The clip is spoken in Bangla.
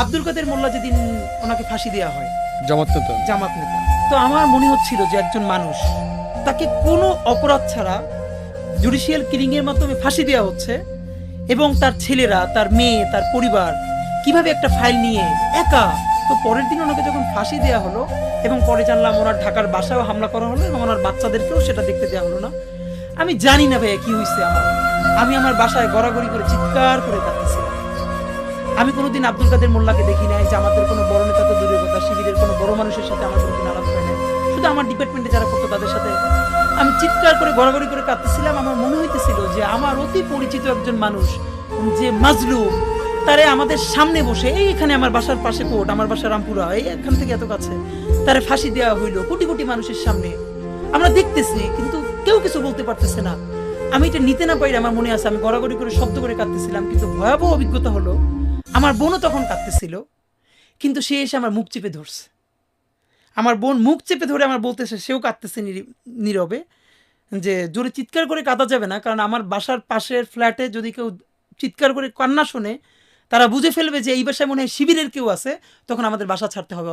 আব্দুল কাদের মোল্লা যেদিন ওনাকে ফাঁসি দেওয়া হয়, জামাত নেতা। জামাত নেতা, তো আমার মনে হচ্ছিল যে একজন মানুষ, তাকে কোনো অপরাধ ছাড়া জুডিশিয়াল কিলিং এর মাধ্যমে ফাঁসি দেওয়া হচ্ছে, এবং তার ছেলেরা, তার মেয়ে, তার পরিবার কিভাবে একটা ফাইল নিয়ে একা। তো পরের দিন ওনাকে যখন ফাঁসি দেওয়া হলো, এবং পরে জানলাম ওনার ঢাকার বাসায়ও হামলা করা হলো এবং ওনার বাচ্চাদেরকেও সেটা দেখতে দেওয়া হলো না। আমি জানি না ভাইয়া কি হয়েছে আমার। আমি আমার বাসায় গড়াগড়ি করে চিৎকার করে কাঁদতেছিলাম। আমি কোনোদিন আব্দুল কাদের মোল্লাকে দেখি নাই, যে আমাদের কোনো বড় নেতা তো দূরের কথা, শিবিরের কোনো বড় মানুষের সাথে আমার কোনোদিন আলাপ হয় নাই, শুধু আমার ডিপার্টমেন্টে যারা করতো তাদের সাথে। আমি চিৎকার করে গড়াগড়ি করে কাঁদতেছিলাম। আমার মনে হইতেছিল যে আমার অতি পরিচিত একজন মানুষ, যে মাজলুম, তারে আমাদের সামনে বসে, এইখানে আমার বাসার পাশে কোর্ট, আমার বাসা রামপুরা, এই এখান থেকে এত কাছে, তারে ফাঁসি দেওয়া হইলো কোটি কোটি মানুষের সামনে। আমরা দেখতেছি কিন্তু কেউ কিছু বলতে পারতেছে না। আমি এটা নিতে না পারি, আমার মনে আছে আমি গড়াগড়ি করে শব্দ করে কাঁদতেছিলাম। কিন্তু ভয়াবহ অভিজ্ঞতা হলো, আমার বোনও তখন কাঁদতেছিল, কিন্তু সে এসে আমার মুখ চেপে ধরছে। আমার বোন মুখ চেপে ধরে আমার বলতেছে, সেও কাঁদতেছে নীরবে, যে জোরে চিৎকার করে কাঁদা যাবে না, কারণ আমার বাসার পাশের ফ্ল্যাটে যদি কেউ চিৎকার করে কান্না শোনে, তারা বুঝে ফেলবে যে এই বাসায় মনে হয় শিবিরের কেউ আছে, তখন আমাদের বাসা ছাড়তে হবে।